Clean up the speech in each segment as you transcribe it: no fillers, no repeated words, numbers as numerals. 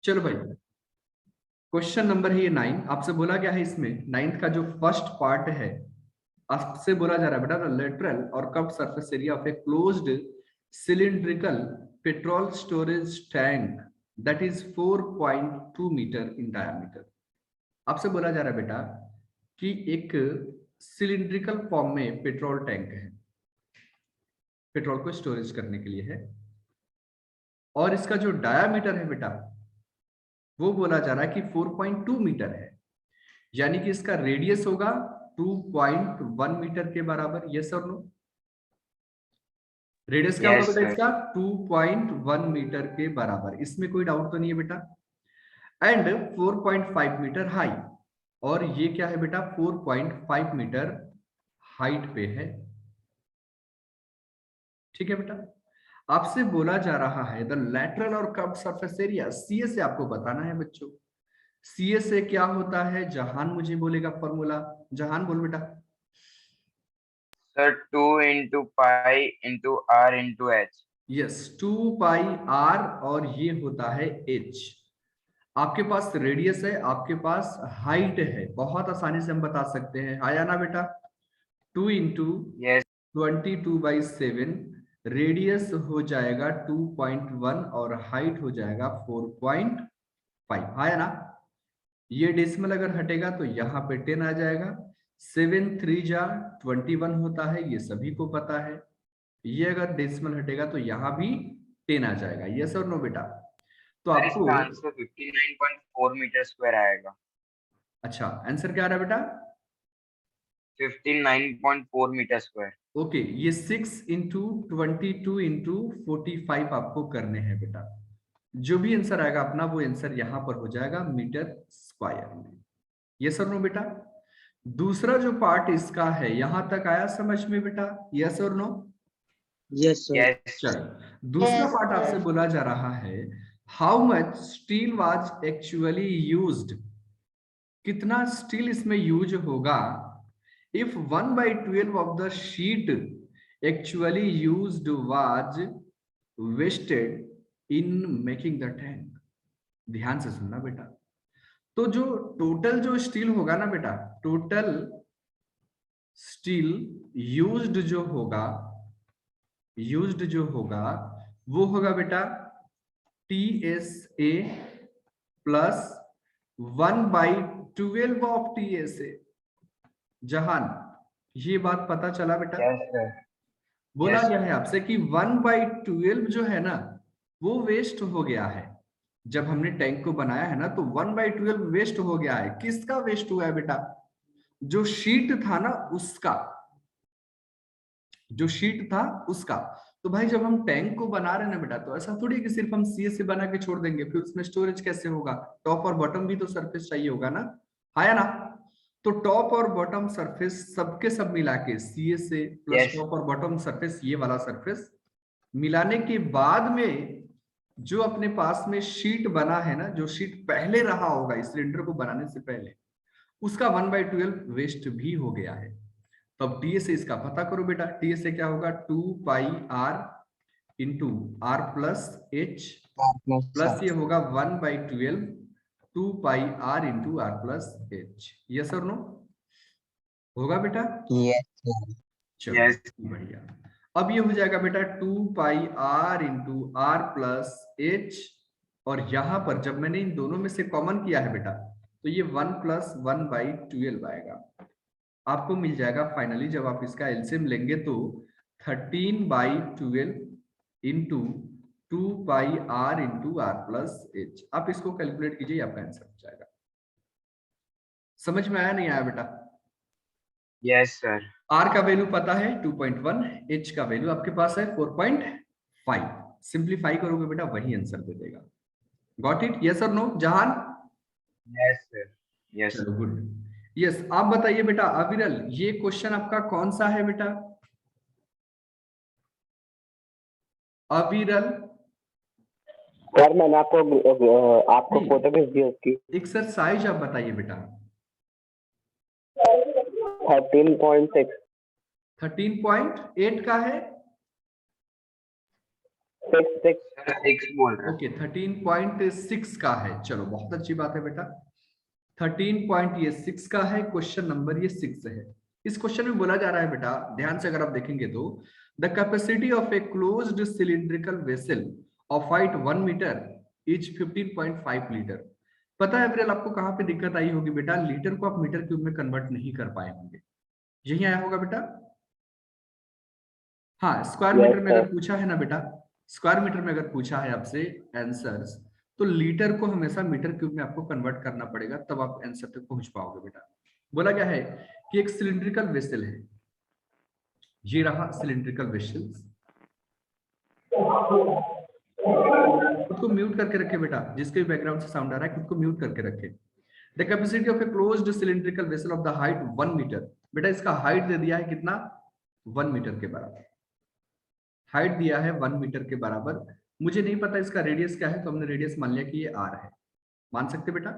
चलो भाई, question number है ये 9। आपसे बोला गया है इसमें 9th का जो फर्स्ट पार्ट है, आपसे बोला जा रहा है बेटा the lateral or curved surface area of a closed cylindrical petrol storage tank that is 4.2 metre in diameter. आपसे बोला जा रहा है बेटा कि एक सिलिंड्रिकल फॉर्म में पेट्रोल टैंक है, पेट्रोल को स्टोरेज करने के लिए है, और इसका जो डायामीटर है बेटा वो बोला जा रहा है कि 4.2 मीटर है, यानी कि इसका रेडियस होगा 2.1 मीटर के बराबर। Yes or no? रेडियस क्या होगा यस बेटा सर। इसका? 2.1 मीटर के बराबर, इसमें कोई डाउट तो नहीं है बेटा। एंड 4.5 मीटर हाई, और ये क्या है बेटा? 4.5 मीटर हाइट पे है। ठीक है बेटा। आपसे बोला जा रहा है द लैटरल और कर्व्ड सरफेस एरिया, सीए से आपको बताना है बच्चों। सीए से क्या होता है? जहान मुझे बोलेगा फॉर्मूला। जहान बोल बेटा। Sir 2 into pi into r into h। Yes, 2 pi R, और ये होता है एच। आपके पास रेडियस है, आपके पास हाइट है, बहुत आसानी से हम बता सकते हैं, आया ना बेटा? 2 into यस 22/7, रेडियस हो जाएगा 2.1 और हाइट हो जाएगा 4.5, आया ना? ये डेसिमल अगर हटेगा तो यहाँ पे 10 आ जाएगा। 7 3 जा 21 होता है, ये सभी को पता है। ये अगर डेसिमल हटेगा तो यहाँ भी 10 आ जाएगा। यस और नो बेटा? तो सर, आपको, इसका आंसर 59.4 मीटर स्क्वायर आएगा। अच्छा आंसर क्या आ रहा है बेटा? 59.4 मीटर स्क्वायर। ओके, ये 6 into 22 into 45 आपको करने हैं बेटा। जो भी आंसर आएगा अपना वो आंसर यहाँ पर हो जाएगा मीटर स्क्वायर में। यस और नो बेटा? दूसरा जो पार्ट इसका है, यहां तक आया समझ में बेटा? Yes or no? Yes sir. Yes चलो, दूसरा पार्ट आपसे बोला जा रहा है how much steel was actually used. कितना स्टील इसमें यूज होगा if 1/12 of the sheet actually used was wasted in making the tank. ध्यान से सुनना बेटा। तो जो टोटल जो स्टील होगा ना बेटा, टोटल स्टील यूज्ड जो होगा वो होगा बेटा TSA प्लस 1/12 ऑफ TSA। जहान, ये बात पता चला बेटा? Yes sir. बोला यस गया है आपसे कि 1/12 जो है ना वो वेस्ट हो गया है। जब हमने टैंक को बनाया है ना तो 1/12 वेस्ट हो गया है। किसका वेस्ट हुआ है बेटा? जो शीट था ना उसका, जो शीट था उसका। तो भाई जब हम टैंक को बना रहे हैं ना बेटा, तो ऐसा थोड़ी कि सिर्फ हम सीए से बना के छोड़ देंगे, फिर उसमें स्टोरेज कैसे होगा? टॉप और बॉटम भी तो सरफेस चाहिए होगा ना, आया ना? तो टॉप और बॉटम सरफेस सबके सब मिला के सीए से प्लस यस टॉप और बॉटम सरफेस, ये वाला सरफेस मिलाने के बाद में जो अपने पास में शीट बना है ना, जो शीट पहले रहा होगा इस सिलेंडर को बनाने से पहले, उसका 1/12 वेस्ट भी हो गया है। तो अब टीएसए इसका पता करो बेटा। टीएसए क्या होगा? 2 pi R into R plus H, plus ये होगा 1/12 2 pi R into R plus H. Yes or no? होगा बेटा? यस चलो यस बढ़िया। अब ये हो जाएगा बेटा 2 pi R into R plus H, और यहां पर जब मैंने इन दोनों में से कॉमन किया है बेटा तो ये 1+1/12 आएगा। आपको मिल जाएगा फाइनली, जब आप इसका एलसीएम लेंगे तो 13/12 into 2 pi R into R plus H. आप इसको कैलकुलेट कीजिए, आपका आंसर हो जाएगा। समझ में आया नहीं आया बेटा? Yes sir. आर का वैल्यू पता है 2.1, एच का वैल्यू आपके पास है 4.5। सिंप्लीफाई करोगे बेटा वही आंसर दे देगा। Got it? Yes or no जहान? Yes sir. यस चलो गुड। यस, आप बताइए बेटा अविरल, ये क्वेश्चन आपका कौन सा है बेटा? अविरल? सर, मैंने आपको नहीं, फोटो भेज दी उसकी। एक्सरसाइज आप बताइए बेटा। 13.6। 13.8 का है? सिक्स सर 6 बोल रहा है। ओके 13.6 का है, चलो बहुत अच्छी बात है बेटा। 13.6 का है, क्वेश्चन नंबर ये 6 है। इस क्वेश्चन में बोला जा रहा है बेटा, ध्यान से अगर आप देखेंगे तो, the capacity of a closed cylindrical vessel of height 1 metre is 15.5 litre. पता है अप्रैल आपको कहां पे दिक्कत आई होगी बेटा, लीटर को आप मीटर क्यूब में कन्वर्ट नहीं कर पाए होंगे, यही आया होगा बेटा। हाँ स्क्वायर Yes, मीटर में अगर sir. पूछा है ना बेटा, स्क्वायर मीटर में अगर पूछा है आपसे आंसर्स, तो लीटर को हमेशा मीटर क्यूब में आपको कन्वर्ट करना पड़ेगा, तब आप आंसर तक पहुंच पाओगे बेटा। बोला गया है कि एक सिलिंड्रिकल वेसल है, ये रहा सिलिंड्रिकल वेसल। खुद को म्यूट करके रखे बेटा, जिसके भी बैकग्राउंड से साउंड आ रहा है खुद को म्यूट करके रखे। The capacity of a closed cylindrical vessel of the height 1 metre, बेटा इसका हाइट दे दिया है कितना, 1 मीटर के बराबर। हाइट दिया है 1 मीटर के बराबर, मुझे नहीं पता इसका रेडियस क्या है, तो हमने रेडियस मान लिया कि ये r है, मान सकते बेटा।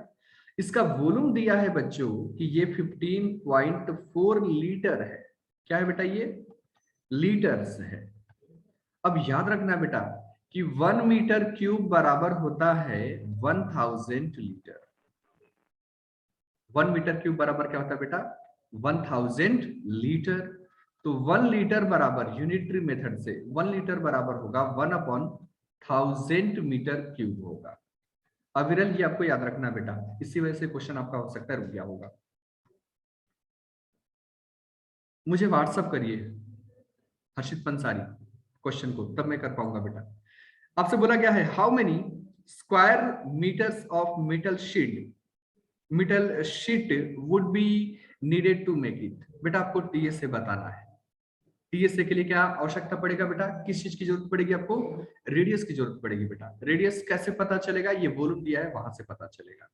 इसका वॉल्यूम दिया है बच्चों कि ये 15.4 लीटर है, क्या है बेटा ये, लीटर्स है। अब याद रखना बेटा कि 1 मीटर क्यूब बराबर होता है 1000 लीटर। 1 मीटर क्यूब बराबर क्या होता है बेटा, 1000 लीटर। तो 1 लीटर बराबर यूनिटरी मेथड से 1 लीटर बराबर होगा 1/1000 मीटर क्यूब होगा। अविरल ये आपको याद रखना बेटा, इसी वजह से क्वेश्चन आपका हो सकता है रुक गया होगा। मुझे व्हाट्सअप करिए हर्षित पंसारी क्वेश्चन को, तब मैं कर पाऊंगा बेटा। आपसे बोला गया है how many square metres of metal sheet would be needed to make it. बेटा आपको टीएसए बताना है, टीएसए के लिए क्या आवश्यकता पड़ेगा बेटा, किस चीज की जरूरत पड़ेगी आपको, रेडियस की जरूरत पड़ेगी बेटा। रेडियस कैसे पता चलेगा, ये वॉल्यूम दिया है वहां से पता चलेगा,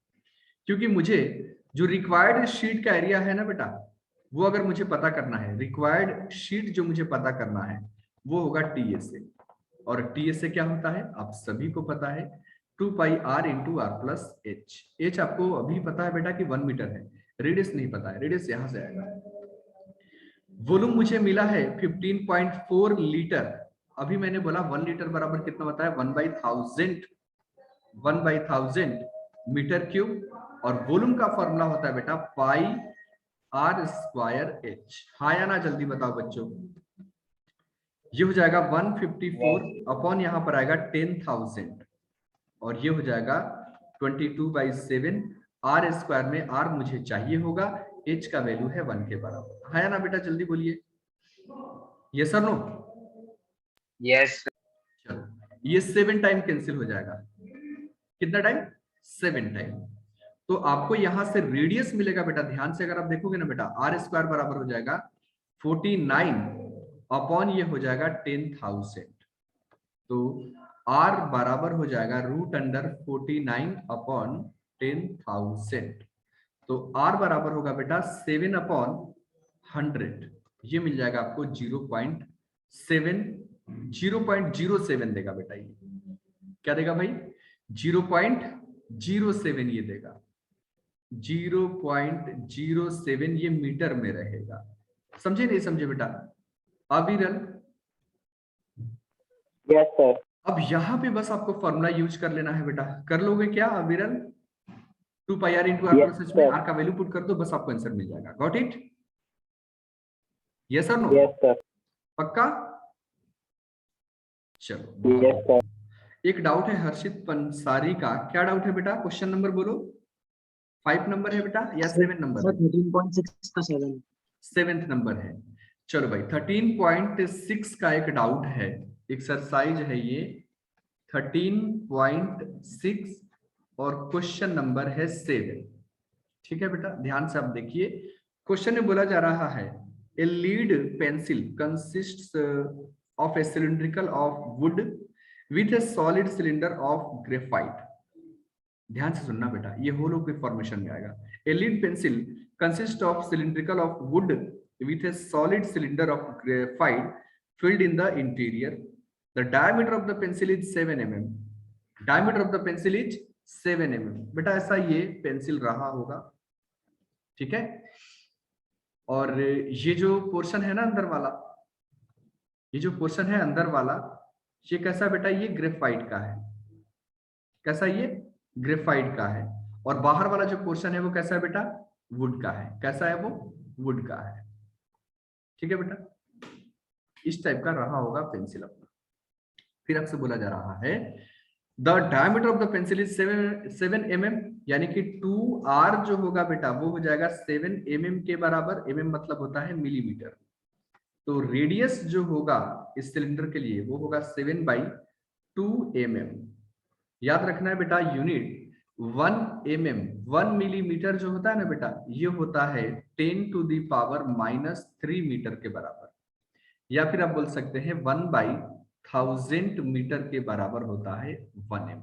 क्योंकि मुझे जो रिक्वायर्ड शीट का एरिया है ना बेटा, वो अगर मुझे पता करना है, रिक्वायर्ड शीट जो मुझे पता करना है वो होगा टीएसए। और टीएसए क्या होता है आप सभी को पता है, 2 pi R into R plus H. H आपको अभी पता है बेटा कि 1 मीटर है, रेडियस नहीं पता है, रेडियस यहां से आएगा। वॉल्यूम मुझे मिला है 15.4 लीटर। अभी मैंने बोला 1 लीटर बराबर कितना होता है, 1/1000 मीटर क्यूब। और वॉल्यूम का फॉर्मूला होता है बेटा पाई आर स्क्वायर एच। हाँ या ना जल्दी बताओ बच्चों, ये हो जाएगा 154 अपॉन यहाँ पर आएगा 10,000, और ये हो जाएगा 22/7। आर स्क्वायर में आर मुझे चाहिए होगा, एच का वैल्यू है 1 के बराबर। हाँ या ना बेटा जल्दी बोलिए, यस और नो। यस चलो ये 7 टाइम कैंसिल हो जाएगा, कितना टाइम, 7 टाइम। तो आपको यहां से रेडियस मिलेगा बेटा, ध्यान से अगर आप देखोगे ना बेटा, आर स्क्वायर बराबर हो जाएगा 49 अपॉन ये हो जाएगा 10,000। तो आर बराबर हो जाएगा √49 अपॉन 10,000। तो आर बराबर होगा बेटा 7/100, ये मिल जाएगा आपको 0.07 देगा बेटा। ये क्या देगा भाई, 0.07 ये देगा, 0.07 ये मीटर में रहेगा। समझे नहीं समझे बेटा, अविरल। Yes, sir. अब यहाँ पे बस आपको फॉर्मूला यूज कर लेना है बेटा, कर लोगे क्या अविरल, 2 pi R into R Yes, plus H में sir. आर का वैल्यू पुट कर दो, बस आपको आंसर मिल जाएगा। Got it, yes or no, Yes, sir. पक्का। चलो बहुत Yes, sir. एक डाउट है हर्षित पंसारी का, क्या डाउट है बेटा, क्वेश्चन नंबर बोलो, 5 नंबर है बेटा या 7 नंबर सर है, 13.6 का 7. 7th नंबर है। चलो भाई 13.6 का एक डाउट है, एक्सरसाइज है ये 13.6 और क्वेश्चन नंबर है 7। ठीक है बेटा ध्यान से आप देखिए, क्वेश्चन में बोला जा रहा है a lead pencil consists of A cylindrical of would with A solid cylinder of graphite. ध्यान से सुनना बेटा, ये होलो के फॉर्मेशन में आएगा। A lead pencil consist of cylindrical of would with A solid cylinder of graphite filled in the interior. The diameter of the pencil is 7 mm. Diameter of the pencil is 7 mm. बेटा ऐसा ये pencil रहा होगा, ठीक है। और ये जो पोर्शन है ना अंदर वाला, ये जो पोर्शन है अंदर वाला, ये कैसा बेटा, ये ग्रेफाइट का है। कैसा, ये ग्रेफाइट का है। और बाहर वाला जो पोर्शन है वो कैसा है बेटा, वुड का है। कैसा है वो, वुड का है। ठीक है बेटा, इस टाइप का रहा होगा पेंसिल अपना। फिर आपसे बोला जा रहा है the diameter of the pencil is 7 mm, यानी कि 2r जो होगा बेटा वो हो जाएगा 7 mm के बराबर। mm मतलब होता है मिलीमीटर। तो रेडियस जो होगा इस सिलेंडर के लिए वो होगा 7/2 mm। याद रखना है बेटा यूनिट 1 mm, 1 मिलीमीटर जो होता है ना बेटा, ये होता है 10⁻³ मीटर के बराबर। या फिर आप बोल सकते हैं 1/1000 मीटर के बराबर होता है 1 mm।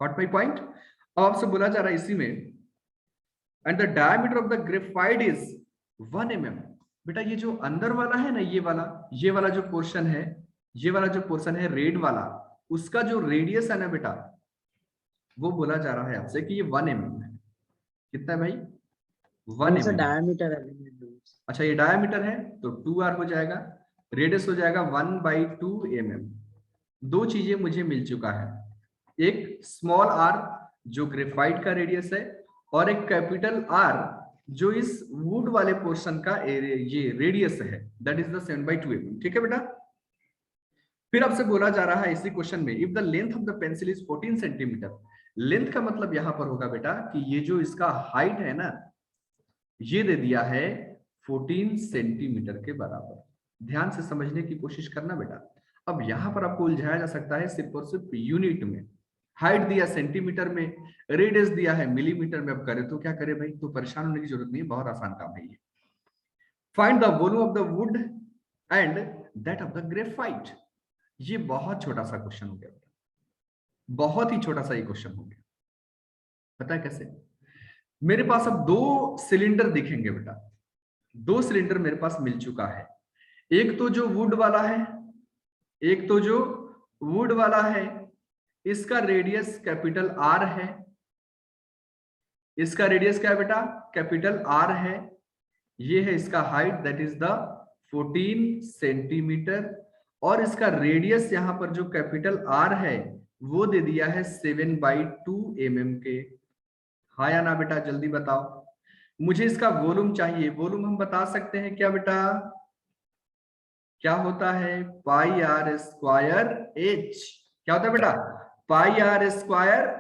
What my point. अब आपसे बोला जा रहा है इसी में and the diameter of the graphite is 1 mm। बेटा ये जो अंदर वाला है ना, ये वाला जो पोर्शन है, ये वाला जो पोर्शन है रेड वाला, उसका जो रेडियस है ना बेटा, वो बोला जा रहा है आपसे कि ये 1 mm है। कितना है भाई, 1 mm। डायमीटर है। अच्छा ये डायमीटर है तो 2r हो जाएगा, रेडियस हो जाएगा 1/2 mm। दो चीजें मुझे मिल चुका है, एक स्मॉल r जो ग्रेफाइट का रेडियस है, और एक कैपिटल R जो इस वुड वाले पोर्शन का ये रेडियस है, दैट इज द 7/2 mm। ठीक है बेटा। फिर आपसे बोला जा रहा है इसी क्वेश्चन में if the length of the pencil is 14 centimetre. Length का मतलब यहां पर होगा बेटा कि ये जो इसका हाइट है ना, ये दे दिया है 14 सेंटीमीटर के बराबर। ध्यान से समझने की कोशिश करना बेटा। अब यहां पर आपको उलझाया जा सकता है सिर्फ और सिर्फ यूनिट में। हाइट दिया सेंटीमीटर में, रेडियस दिया है मिलीमीटर में। अब करे तो क्या करे भाई, तो परेशान होने की जरूरत नहीं है, बहुत आसान काम है ये। Find the volume of the wood and that of the graphite. ये बहुत छोटा सा क्वेश्चन हो गया बेटा, बहुत ही छोटा सा ये क्वेश्चन हो गया। पता है कैसे, मेरे पास अब दो सिलेंडर दिखेंगे बेटा, दो सिलेंडर मेरे पास मिल चुका है। एक तो जो वुड वाला है, एक तो जो वुड वाला है, इसका रेडियस कैपिटल R है। इसका रेडियस क्या है बेटा, कैपिटल R है। ये है इसका height, that is the 14 centimetre. और इसका रेडियस यहां पर जो कैपिटल R है वो दे दिया है 7/2 mm के। हाँ या ना बेटा, जल्दी बताओ। मुझे इसका वॉल्यूम चाहिए। वॉल्यूम हम बता सकते हैं क्या बेटा, क्या होता है, πr² h। क्या होता है बेटा, πr²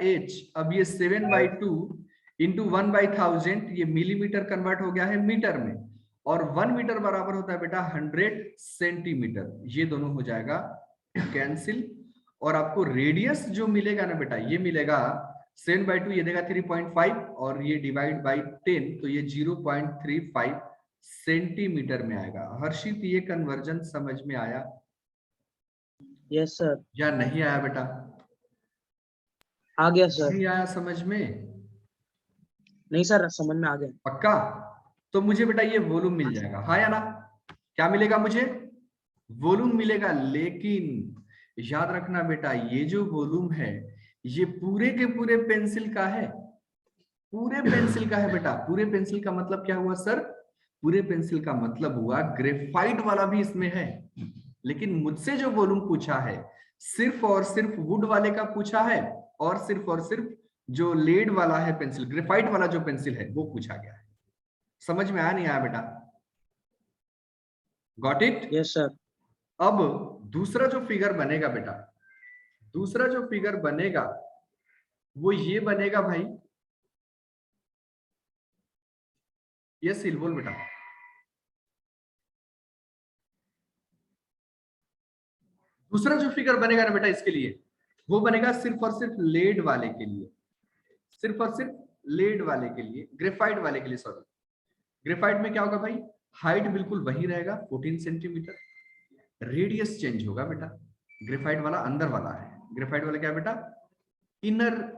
h। अब ये 7/2 इंटू 1/1000, ये मिलीमीटर कन्वर्ट हो गया है मीटर में, और 1 मीटर बराबर होता है बेटा 100 सेंटीमीटर। ये दोनों हो जाएगा कैंसिल। और आपको रेडियस जो मिलेगा ना बेटा, ये मिलेगा 7/2, ये देगा 3.5, और ये डिवाइड बाई 10 तो ये 0.35 सेंटीमीटर में आएगा। हर्षित ये कन्वर्जन समझ में आया? Yes sir. या नहीं आया बेटा? आ गया सर। नहीं आया समझ में? नहीं सर, समझ में आ गया। पक्का? तो मुझे बेटा ये वॉल्यूम मिल जाएगा, हाँ या ना? क्या मिलेगा मुझे? वॉल्यूम मिलेगा। लेकिन याद रखना बेटा, ये जो वॉल्यूम है ये पूरे के पूरे पेंसिल का है, पूरे पेंसिल का है बेटा। पूरे पेंसिल का मतलब क्या हुआ सर? पूरे पेंसिल का मतलब हुआ ग्रेफाइट वाला भी इसमें है। लेकिन मुझसे जो वॉल्यूम पूछा है सिर्फ और सिर्फ वुड वाले का पूछा है, और सिर्फ जो लेड वाला है पेंसिल, ग्रेफाइट वाला जो पेंसिल है वो पूछा गया है। समझ में आया नहीं आया बेटा? Got it? Yes sir. अब दूसरा जो फिगर बनेगा बेटा, दूसरा जो फिगर बनेगा वो ये बनेगा भाई, ये सिल्वर बेटा। दूसरा जो फिगर बनेगा ना बेटा इसके लिए, वो बनेगा सिर्फ और सिर्फ लेड वाले के लिए, सिर्फ और सिर्फ लेड वाले के लिए, ग्रेफाइट वाले के लिए। सॉरी, ग्रेफाइट में क्या होगा भाई, हाइट बिल्कुल वही रहेगा 14 सेंटीमीटर, रेडियस चेंज होगा बेटा। ग्रेफाइट वाला अंदर वाला है, ग्रेफाइट वाला क्या बेटा, इनर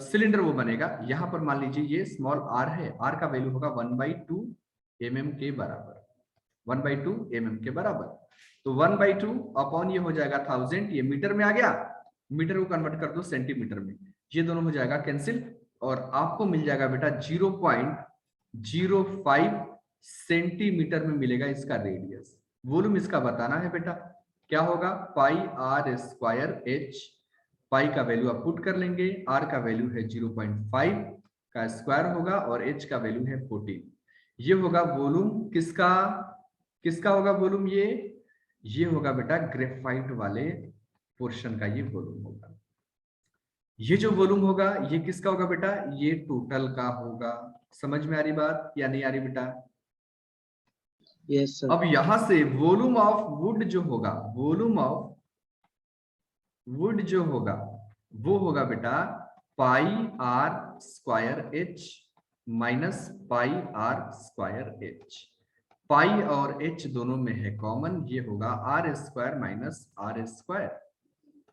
सिलेंडर वो बनेगा। यहां पर मान लीजिए ये स्मॉल r है, r का वैल्यू होगा 1/2 mm के बराबर, 1/2 mm के बराबर। तो 1/2 अपॉन ये हो जाएगा 1000, ये मीटर में आ गया, मीटर को कन्वर्ट कर दो सेंटीमीटर में, ये दोनों हो जाएगा कैंसिल, और आपको मिल जाएगा बेटा 0.05 सेंटीमीटर में मिलेगा इसका रेडियस। वॉल्यूम इसका बताना है बेटा, क्या होगा पाई आर स्क्वायर एच, पाई का वैल्यू आप पुट कर लेंगे, आर का वैल्यू है 0.5 का स्क्वायर होगा और एच का वैल्यू है 14। ये होगा वॉल्यूम किसका, किसका होगा वॉल्यूम, ये होगा बेटा ग्रेफाइट वाले पोर्शन का ये वॉल्यूम होगा। ये जो वॉल्यूम होगा ये किसका होगा बेटा, ये टोटल का होगा। समझ में आ रही बात या नहीं आ रही बेटा? Yes sir. अब यहां से वॉल्यूम ऑफ वुड जो होगा, वॉल्यूम ऑफ वुड जो होगा वो होगा बेटा pi R square H minus pi R square H. Pi और एच दोनों में है कॉमन, ये होगा R square minus R square,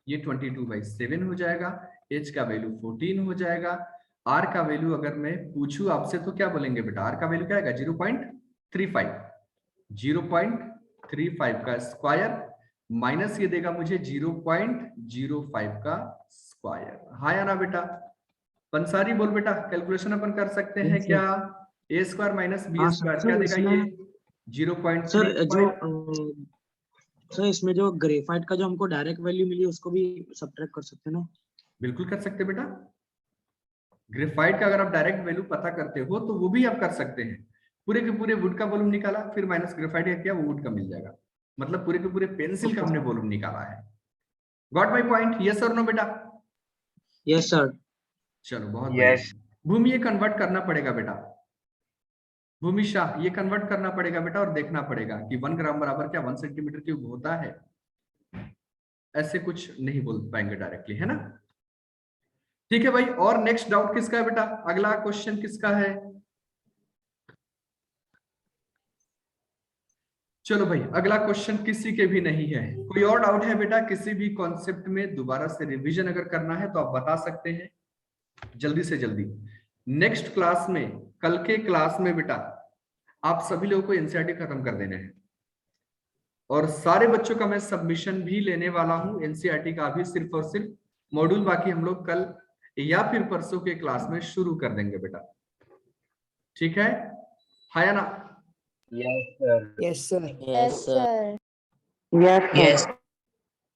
ये 22/7 हो जाएगा। एच का वैल्यू 14 हो जाएगा। आर का वैल्यू अगर मैं पूछूं आपसे तो क्या बोलेंगे बेटा, आर का वैल्यू क्या आएगा 0.35, 0.35 का स्क्वायर माइनस ये देगा मुझे 0.05 का स्क्वायर। हाँ या ना बेटा? पंसारी बोल बेटा, कैलकुलेशन अपन कर सकते हैं Yes, क्या? ए स्क्वायर माइनस बी हाँ स्क्वायर सर। क्या सर देगा इसमें ये सर 0.35। सर इसमें जो ग्रेफाइट का जो हमको डायरेक्ट वैल्यू मिली उसको भी सब्ट्रैक्ट कर सकते हैं ना? बिल्कुल कर सकते बेटा। ग्रेफाइट का अगर आप डायरेक्ट वैल्यू पता करते हो तो वो भी आप कर सकते हैं। पूरे के पूरे वुड का वॉल्यूम निकाला, फिर माइनस ग्रेफाइट का किया, वो वुड का मिल जाएगा। मतलब पूरे के पूरे पेंसिल का हमने वॉल्यूम निकाला है। Got my point? Yes or no बेटा? Yes sir. चलो बहुत Yes. बढ़िया। भूमि ये कन्वर्ट करना पड़ेगा बेटा, भूमि शाह ये कन्वर्ट करना पड़ेगा बेटा और देखना पड़ेगा कि 1 ग्राम बराबर क्या 1 सेंटीमीटर क्यूब होता है। ऐसे कुछ नहीं बोल पाएंगे डायरेक्टली, है ना? ठीक है भाई, और नेक्स्ट डाउट किसका है बेटा? अगला क्वेश्चन किसका है? चलो भाई अगला क्वेश्चन किसी के भी नहीं है। कोई और डाउट है बेटा? किसी भी कॉन्सेप्ट में दोबारा से रिवीजन अगर करना है तो आप बता सकते हैं जल्दी से जल्दी। नेक्स्ट क्लास में, कल के क्लास में बेटा आप सभी लोगों को एनसीईआरटी खत्म कर देने हैं और सारे बच्चों का मैं सबमिशन भी लेने वाला हूं एनसीईआरटी का भी, सिर्फ और सिर्फ मॉड्यूल बाकी हम लोग कल या फिर परसों के क्लास में शुरू कर देंगे बेटा। ठीक है, हाँ या ना? Yes, sir. Yes, sir. Yes, sir. Yes Yes.